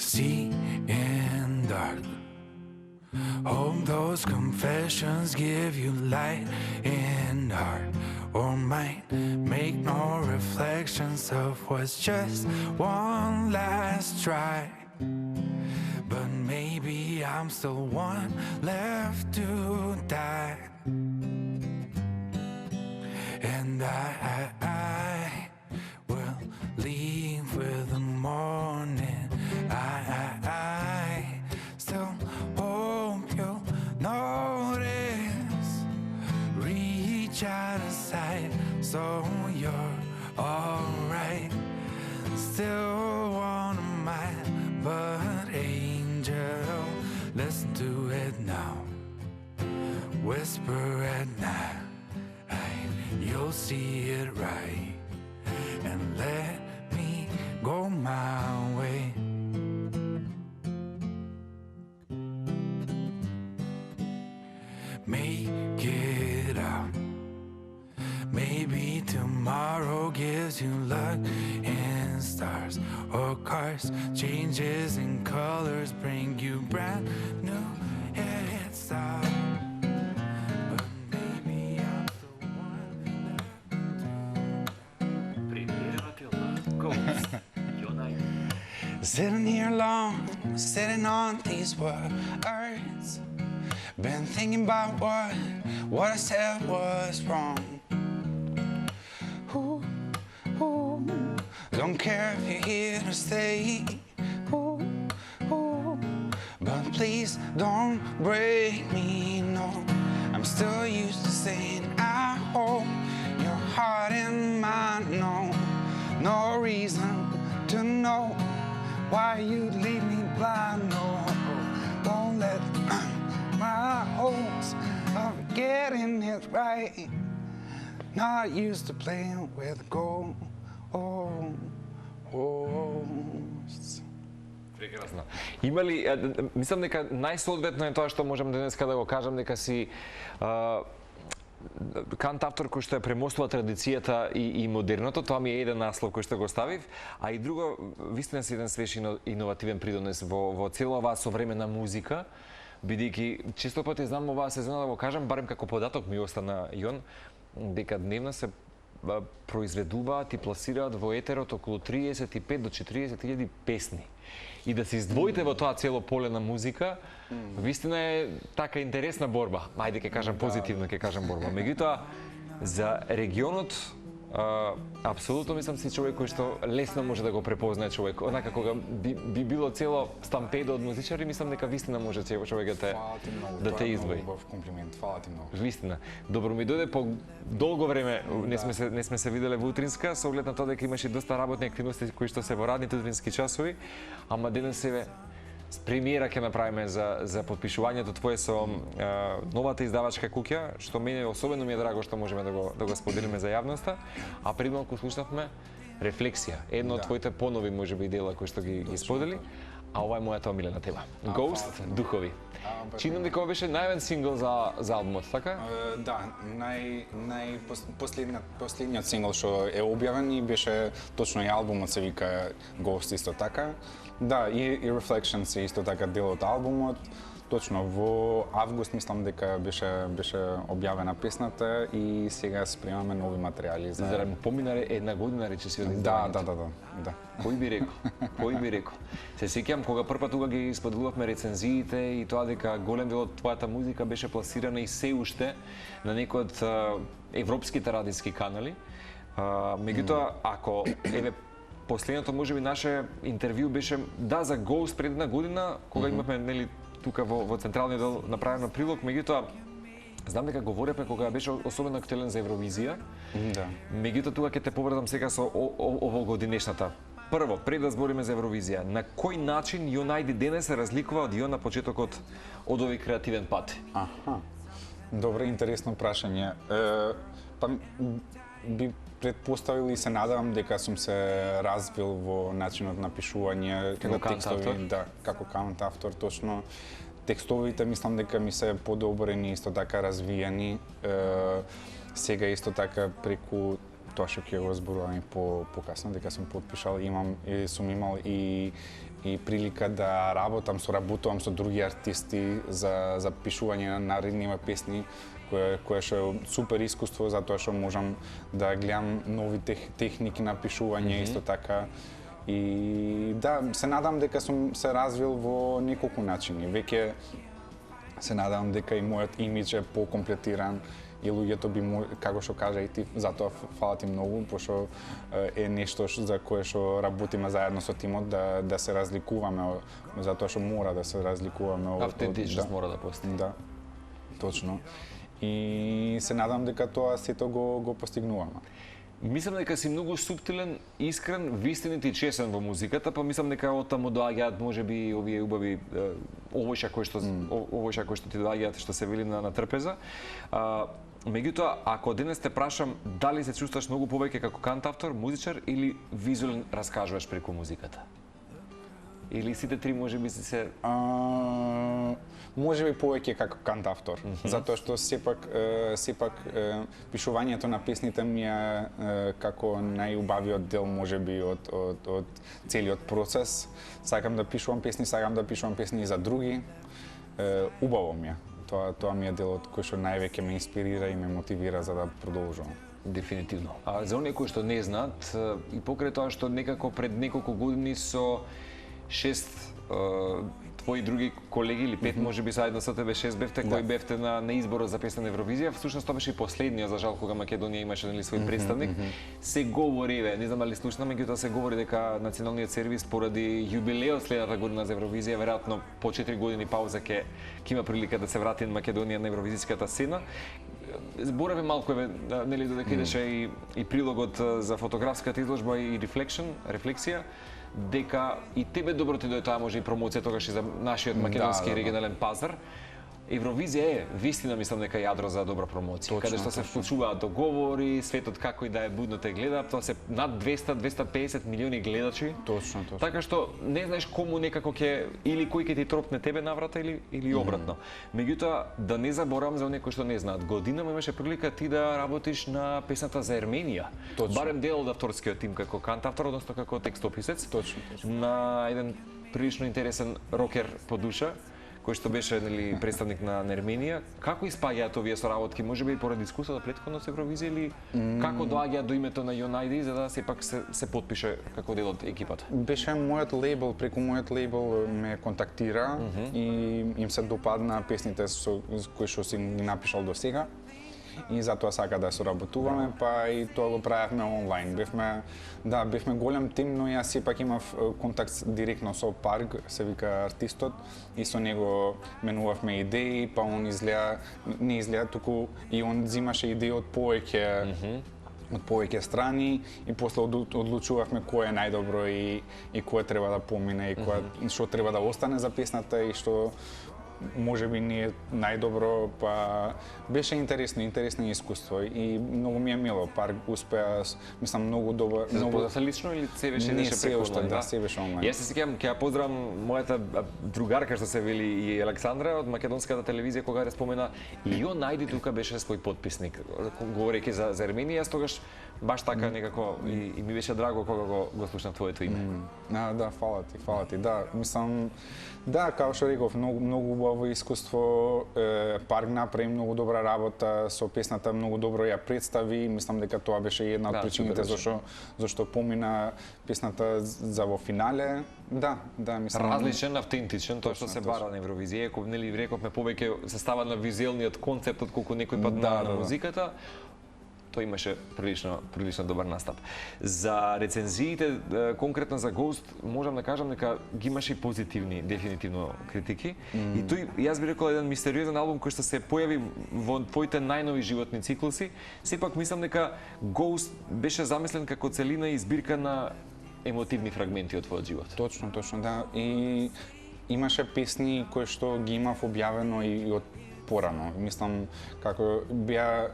see in dark. Hope those confessions give you light in heart, or might make no reflections of what's just one last try. But maybe I'm still one left to die. And I will leave with the morning. I still hope you'll notice. Reach out of sight so you're alright. Still one of mine, but angel, listen to it now. Whisper at night. You'll see it right, and let me go my way. Make it out. Maybe tomorrow gives you luck in stars or cars. Changes in colors bring you brand new head start. Sitting here alone, sitting on these words. Been thinking about what I said was wrong. Ooh, ooh, don't care if you're here to stay. Ooh, ooh, but please don't break me, no. I'm still used to saying I hope your heart and mine know. No reason to know why you'd leave me blind, no. Won't let my hopes of getting it right. Not used to playing with ghosts. Прекрасно. Има ли, мислам дека најсоодветно е тоа што можам денеска да го кажам, дека си кантавтор кој што ја премостува традицијата и модерното, тоа ми е еден наслов кој што го ставив, а и друго, вистина си еден свеж иновативен придонес во цела оваа современа музика, бидејќи често пати знам оваа сезона да го кажам, барем како податок ми остана Јон, дека дневно се произведуваат и пласираат во етерот околу 35 до 40.000 песни. И да се издвоите во тоа цело поле на музика, вистина е така интересна борба. Ајде ќе кажам позитивно, ќе кажам борба. Меѓутоа, за регионот, апсолутно мислам си човек кој што лесно може да го препознае човек. Онака кога би било цело стампедо од музичари, мислам дека вистина може човек да те издвои. Тоа е комплимент, фала ти многу. Вистина. Добро ми дојде по долго време, не сме се виделе во утринска, со оглед на тоа дека имаше доста работни активности кои што се во радните утрински часови, ама денес се премиера ќе направиме за подпишувањето твое со новата издавачка куќа, што мене особено ми е драго што можеме да го споделиме за јавноста, а пред малку слушнавме Рефлексија, едно од твоите понови можеби дела кои што ги сподели, а ова е мојата омилена тема. Ghost, Духови. Чинам дека ова беше најавен сингл за албумот, така? Да, последниот сингл што е објавен и беше точно и албумот се вика Ghost исто така. Да, и Reflections е исто така дел од албумот. Точно во август мислам дека беше објавена песната и сега спремаме нови материјали за. Зарем помина една година речиси од издавањето. Да. Кој би рекол? Се сеќавам кога првпат тука ги споделувавме рецензиите и тоа дека голем дел од твојата музика беше пласирана и се уште на некои од европските радиски канали. Меѓутоа, ако последното можеби наше интервју беше за Ghost пред една година, кога имавме нели тука во централниот дел направено прилог, меѓутоа знам дека говоревме кога беше особено актуелен за Евровизија. Да. Меѓутоа тука ќе те поврзам сега со овогодинешната. Прво, пред да збориме за Евровизија, на кој начин Јон Ајди денес се разликува од Јон на почетокот од овој креативен пат? Аха. Добро, интересно прашање. Па би предпоставил и се надевам дека сум се развил во начинот на пишување на текстови, да, како кантавтор, точно. Текстовите мислам дека ми се подобрени, исто така развиени. Сега исто така преку тоа што ќе го зборувам и покасно, дека сум потпишал, сум имал и прилика да работувам со други артисти за пишување на наредни песни, кое што е супер искуство, затоа што можам да гледам нови техники на пишување, исто така. И да, се надам дека сум се развил во неколку начини. Веќе се надам дека и мојот имидж е покомплетиран и луѓето би како што кажа и ти, затоа фала ти многу, пошто е нешто за кое што работиме заедно со тимот да се разликуваме, затоа што мора да се разликуваме од автентичност мора да постои. Да. Точно. И се надам дека тоа сето го постигнуваме. Мислам дека си многу суптилен, искрен, вистинит и чесен во музиката, па мислам дека од таму доаѓаат можеби овие убави овојша кои што ти доаѓаат, што се вели на трпеза. Меѓутоа, ако денес те прашам дали се чувствуваш многу повеќе како кантавтор, музичар или визуелен раскажуваш преку музиката? Или сите три можеби се можеби повеќе како кантавтор, затоа што сепак пишувањето на песните ми е како најубавиот дел можеби од целиот процес. Сакам да пишувам песни и за други. Убаво ми е. Тоа ми е делот кој што највеќе ме инспирира и ме мотивира за да продолжувам. Дефинитивно. А за оние кои што не знаат, и покрај тоа што некако пред неколку години со 6 твои други колеги или 5 можеби заедно со тебе 6 бевте кои бевте на изборот за песна на Евровизија, всушност тоа беше и последниот, за жал, кога Македонија имаше свој представник. Се говори, не знам дали слушна, меѓутоа се говори дека националниот сервис поради јубилеот следната година за Евровизија, веројатно по 4 години пауза ќе има прилика да се врати на Македонија на евровизиската сцена. Збореве малку нели додека идеше и прилогот за фотографската изложба и рефлексија, дека и тебе добро ти дојде таа може и промоција тогаш и за нашиот македонски регионален пазар. Евровизија е вистина, мислам дека јадро за добра промоција, каде што се вклучуваат договори, светот како и да е будно те гледа, тоа се над 200-250 милиони гледачи. Точно. Така што не знаеш кому некако ќе или кој ќе ти тропне тебе наврата или обратно. Меѓутоа да не заборавам за оние кои што не знаат, годинама имаше прилика ти да работиш на песната за Ерменија. Барем дел од авторскиот тим како кантавтор, односно како текстописец. Точно. На еден прилично интересен рокер по душа, кој што беше представник на Ерменија. Како испаѓаат овие соработки? Можеби и поради искуството претходно со Евровизија или како доаѓа до името на United за да сепак се потпише како дел од екипата? Беше мојот лейбл, преку мојот лейбл ме контактира и им се допадна песните кои што си ги напишал до сега. И затоа сака да соработуваме, па и тоа го правевме онлайн. Бевме голем тим, но јас сепак имав контакт директно со Парг, се вика артистот, и со него менувавме идеи, па он не изгледа, туку и он взимаше идеи од повеќе страни и после одлучувавме кој е најдобро и кој треба да помине и што треба да остане за песната и што можеби не е најдобро, па беше интересно искуство и многу ми е мило. Парк успеа, мислам, многу добар. Запозна се лично или се беше преку онлайн? Да, се беше онлайн. Јас се сеќавам, ќе ја поздравам мојата другарка што се вели и Александра од македонската телевизија кога ја спомена и он најди тука беше свој подписник. Говорејќи за Ерменија, јас тогаш баш така некако и ми беше драго кога го слушнав твоето име. Да, фала ти. Да, мислам, да, како што реков, многу убаво искуство, Парк направи многу добра работа со песната, многу добро ја представи, мислам дека тоа беше една од причините зашто помина песната за во финале. Да, мислам. Различен, автентичен, тоа што се бара на Евровизија, ако нели рековме повеќе се става на визуелниот концепт отколку некој пат на музиката. Тоа имаше прилично добар настап. За рецензиите, конкретно за Ghost, можам да кажам дека ги имаше и позитивни, дефинитивно критики. И тој, јас би рекол, еден мистериозен албум кој што се појави во твоите најнови животни циклуси. Сепак мислам дека Ghost беше замислен како целина и збирка на емотивни фрагменти од твојот живот. Точно, да. И имаше песни кои што ги имав објавено и од порано. Мислам, како беа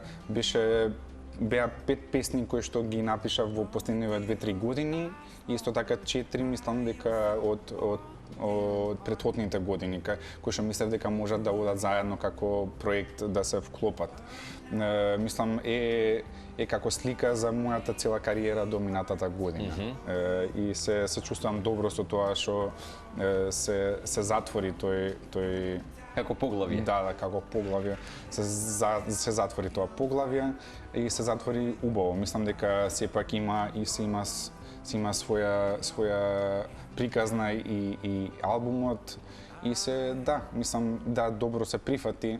5 песни кои што ги напишав во последниве 2-3 години, и исто така 4 мислам дека од од претходните години, кои што мислев дека можат да одат заедно како проект да се вклопат. Мислам е како слика за мојата цела кариера до минатата година. И се чувствувам добро со тоа што се затвори тој Како поглавје. Да, како поглавје се затвори тоа поглавје и се затвори убаво. Мислам дека сепак има своја приказна и албумот и мислам добро се прифати.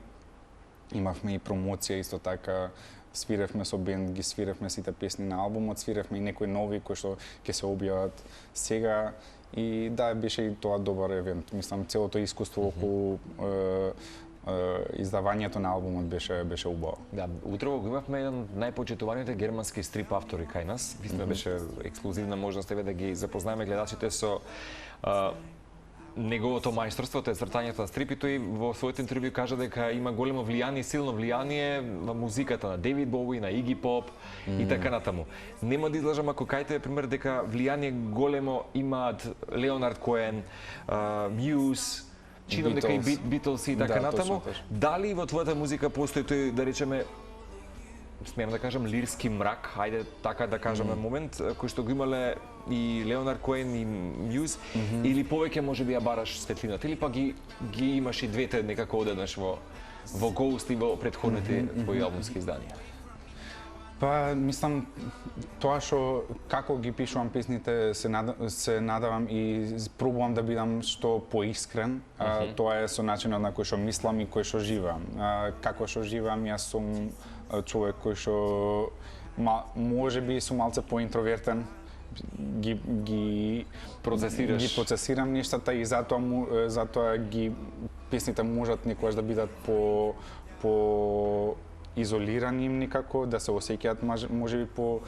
Имавме и промоција исто така, свиревме со бенд, ги свиревме сите песни на албумот, свиревме и некои нови кои што ќе се објават сега. И беше и тоа добар евент. Мислам, целото искуство околу издавањето на албумот беше убаво. Да, утрово го имавме еден од најпочитуваните германски стрип автори кај нас. Вистина беше ексклузивна можност да ги запознаеме гледачите со неговото мајсторство, тоа е цртањето на стрип, и тој во своето интервју кажа дека има големо влијание, силно влијание на музиката на Девид Боуи, на Иги Поп и така натаму. Нема да излажам ако кажете пример дека влијание големо имаат Леонард Коен, Мјуз, чинам дека и Битлз и така натаму. Дали во твојата музика постои тој, да речеме, смеам да кажам, лирски мрак, ајде така да кажеме момент, кој што го имале и Леонард Коен и Мјуз, или повеќе можеби ја бараш светлината, или па ги имаш и двете некако одеднаш во Ghost и во претходните твои албумски изданија? Па, мислам, тоа што како ги пишувам песните, се надавам и пробувам да бидам што поискрен. Тоа е со начинот на кој што мислам и кој што живеам. Како што живеам, јас сум човек кој што можеби сум малце поинтровертен, ги процесирам нештата и затоа песните можат некогаш да бидат по изолирани некако, да се осеќаат можеби по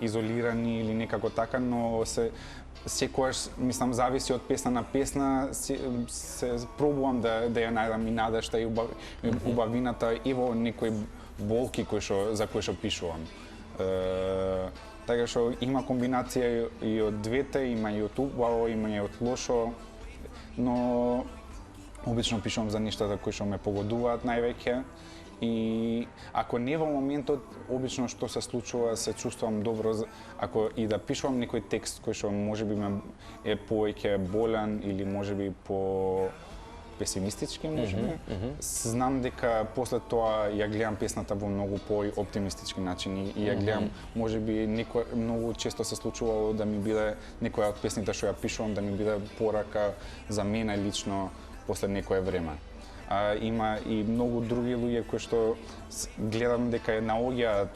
изолирани или некако така, но секогаш, мислам, зависи од песна на песна, се пробувам да ја најдам и надежта и убавината и во некои болки за кои што пишувам. Така што има комбинација и од двете, има и од убаво, има и од лошо, но обично пишувам за нештата кои што ме погодуваат највеќе. И ако не во моментот, обично што се случува, се чувствувам добро ако и да пишувам некој текст кој што можеби е повеќе болен или можеби по песимистички, можеби. Знам дека после тоа ја гледам песната во многу по-оптимистички начин и ја гледам, можеби многу често се случувало да ми биде некоја од песните што ја пишувам да ми биде порака за мене лично после некое време. Има и многу други луѓе кои што гледам дека наоѓаат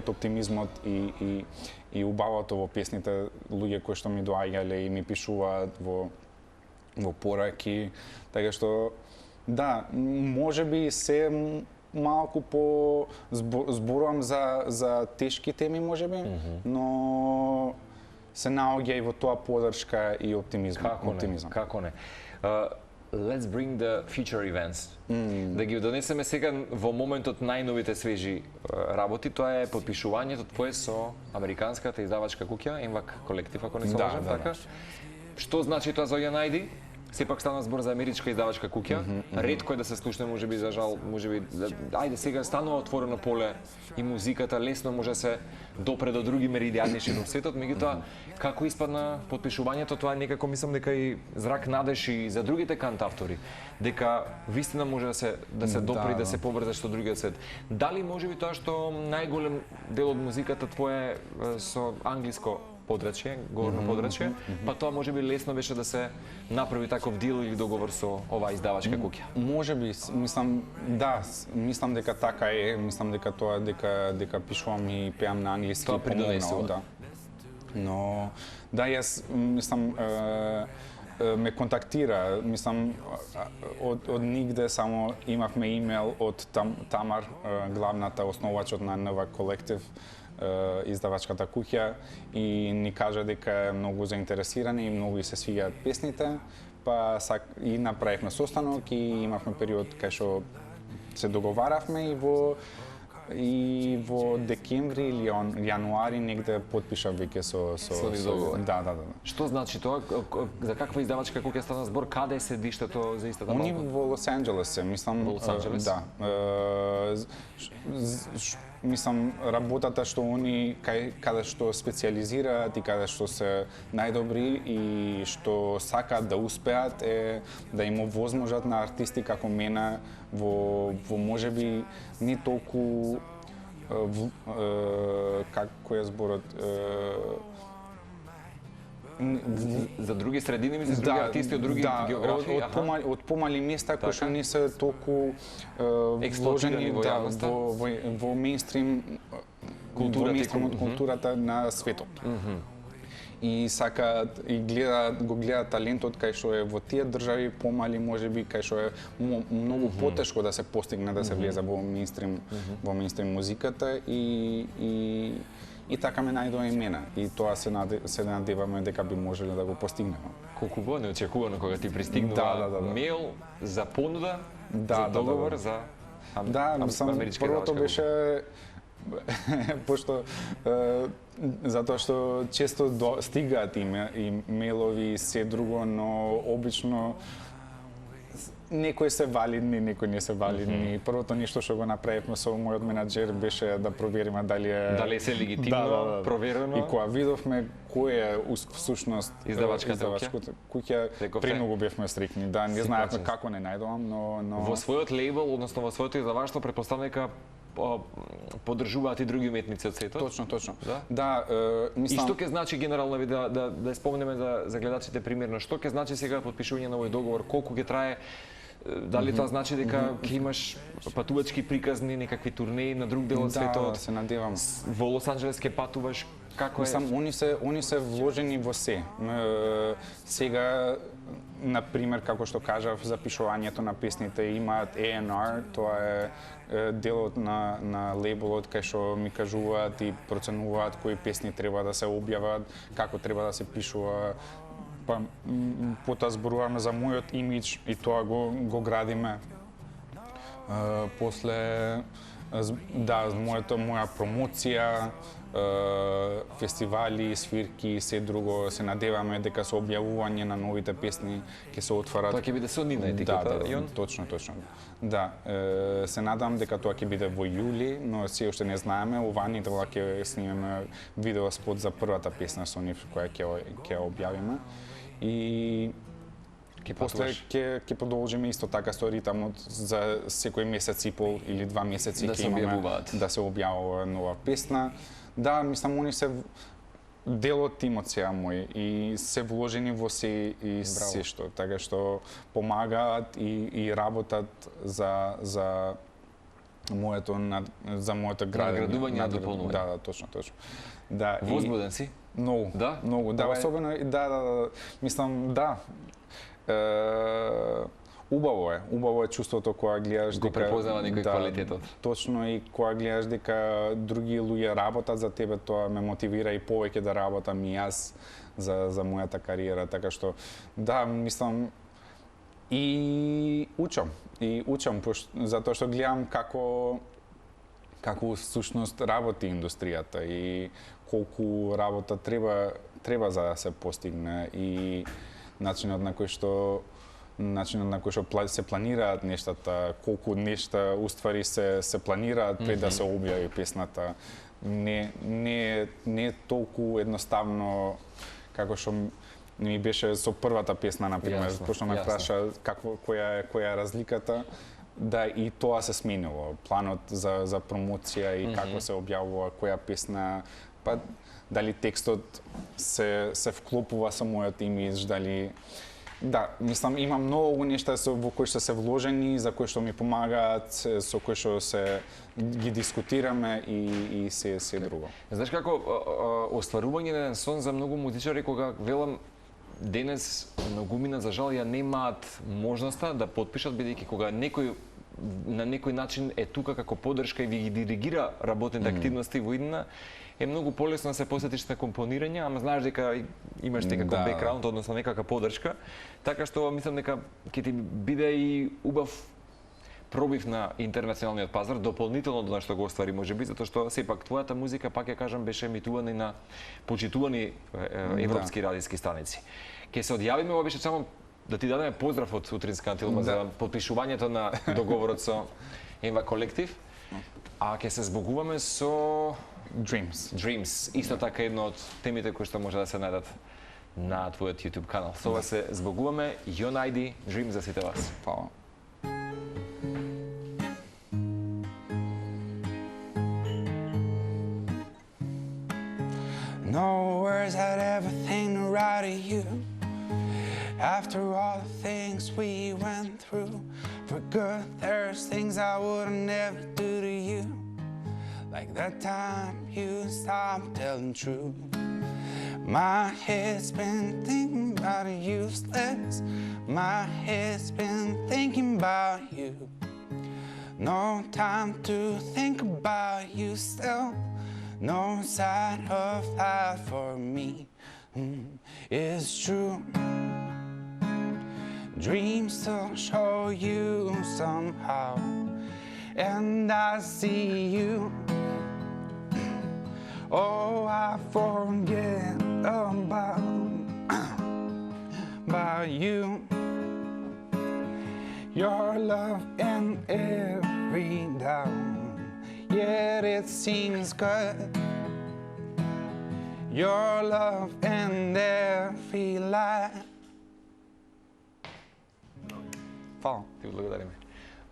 оптимизмот и убавото во песните, луѓе кои што ми доаѓале и ми пишуваат во пораки, така што да, можеби се малку по зборувам за тешки теми можеби, но се наоѓа и во тоа поддршка и оптимизам. Како не? Let's bring the future events. Да ги донесеме сега во моментот најновите свежи работи, тоа е потпишувањето твое со американската издавачка куќа Envak Collective, ако не се лажам, така? Што значи тоа за Јанајди? Сепак стана збор за америчка издавачка куќа. Ретко е да се слушне, можеби за жал, ајде сега станува отворено поле и музиката лесно може да се допре до други меридијани широк светот, меѓутоа како испадна потпишувањето, тоа некако мислам дека и зрак надеж и за другите кантавтори, дека вистина може да се допре и да се поврзе со другиот свет. Дали можеби тоа што најголем дел од музиката твое со англиско подрачје, говорно подрачје, па тоа можеби лесно беше да се направи таков дил или договор со оваа издавачка куќа. Можеби, мислам дека така е, мислам дека тоа дека пишувам и пеам на англиски помогнало, да. Но да, јас мислам ме контактира, мислам од нигде само имавме имейл од Тамар, главната основачот на Envak Collective, издавачката куќа, и ни кажа дека е многу заинтересирани и многу и се свиѓаат песните, па и направивме состанок и имавме период кај што се договаравме и во и во декември или јануари негде потпишав веќе Со договор. Да. Што значи тоа? За каква издавачка кога ќе стана збор? Каде се диштето за истата Они малку? во Лос Анџелес се, мислам. Во Лос Анџелес? Да. Мислам, работата што они каде што специјализираат и каде што се најдобри и што сакаат да успеат е да им овозможат на артисти како мене во можеби не толку како е зборот За други средини, мислиш, други артисти од други географии? Од помали места кои што не се толку вложени во јавноста? во мејнстрим културата на светот. И сакаат и го гледаат талентот кај што е во тие држави помали, можеби кај што е многу потешко да се постигне да се влезе во мејнстрим музиката и така ме најдоа и мене. И тоа се надеваме дека би можеле да го постигнеме. Колку бо неочекувано кога ти пристигнува мејл за понуда, за договор, за амерички првото беше пошто затоа што често стигаат и мејлови и се друго, но обично некои се валидни, некои не се валидни. Првото нешто што го направивме со мојот менаџер беше да провериме дали се легитимно проверено. И кога видовме кој е всушност издавачката куќа, премногу бевме стрикни. Да, не знаевме како не најдовам, но во својот лейбл, односно во своето издаваштво, претпоставам дека поддржуваат и други уметници од светот. Точно. Да, мислам. И што ќе значи генерално да спомнеме за гледачите примерно, што ќе значи сега потпишување на овој договор, колку ќе трае? Дали тоа значи дека ќе имаш патувачки приказни, некакви турнеи на друг дел од светот? Да, се надевам. Во Лос Анџелес ќе патуваш? Како е? Мислам, они се вложени во се. Сега, например, како што кажав, запишувањето на песните имаат A&R, тоа е делот на лейблот кај што ми кажуваат и проценуваат кои песни треба да се објават, како треба да се пишува. Па потоа зборуваме за мојот имидж и тоа го градиме. После моја промоција, фестивали, свирки, се друго, се надеваме дека со објавување на новите песни ќе се отварат. Тоа ќе биде со нивна етикета, Јон? Точно. Да, се надам дека тоа ќе биде во јули, но се уште не знаеме. Оваа недела ќе снимеме видео спот за првата песна со нив која ќе објавиме. И после ќе продолжиме исто така со ритамот за секој месец и пол или 2 месеци ќе имаме да се објавува нова песна. Да, мислам, они се дел од тимот сега мој и се вложени во се и се што, така што помагаат и работат за моето градување на дополнување. Да, точно. Да, возбуден си? Многу. Да, особено мислам, да. Убаво е чувството кога гледаш дека го препознава некој квалитетот. Точно, и кога гледаш дека други луѓе работат за тебе, тоа ме мотивира и повеќе да работам и јас за мојата кариера, така што да, мислам и учам затоа што гледам како всушност работи индустријата и колку работа треба за да се постигне и начинот на кој што се планираат нештата, колку нешта уствари се планираат пред да се објави песната. Не е толку едноставно како што ми беше со првата песна, например, пошто ме праша која е разликата. Да, и тоа се сменило. Планот за промоција и како се објавува која песна, па дали текстот се вклопува со мојот имидж, дали. Да, мислам, има многу нешта во кои што се вложени, за кои што ми помагаат, со кои што ги дискутираме и се друго. Знаеш како остварување на еден сон за многу музичари кога велам денес многумина за жал ја немаат можноста да потпишат, бидејќи кога некој на некој начин е тука како поддршка и ви ги диригира работните активности во иднина, е многу полесно да се посетиш на компонирање, ама знаеш дека имаш некаков бекграунд, односно некаква поддршка, така што мислам дека ќе ти биде и убав пробив на интернационалниот пазар, дополнително до што го оствари можеби, затоа што сепак твојата музика, пак ја кажам, беше емитувана и на почитувани европски радиски станици. Ке се одјавиме, ова беше само да ти дадеме поздрав од утринска антилума за подпишувањето на договорот со Енва колектив, а ке се збогуваме со Dreams. Исто така едно од темите кои што може да се најдат на твојот YouTube канал. Со ова се збогуваме. Јон Ајди, Dreams за сите вас. Фала. No words I'd ever think to write to you. After all the things we went through, for good, there's things I would never do to you. Like that time you stopped telling truth. My head's been thinking about it useless. My head's been thinking about you. No time to think about you still. No sign of life for me. It's true. Dreams still show you somehow, and I see you. Oh, I forget about you. Your love in every down, yet it seems good. Your love in every light. Фала. Ти благодариме.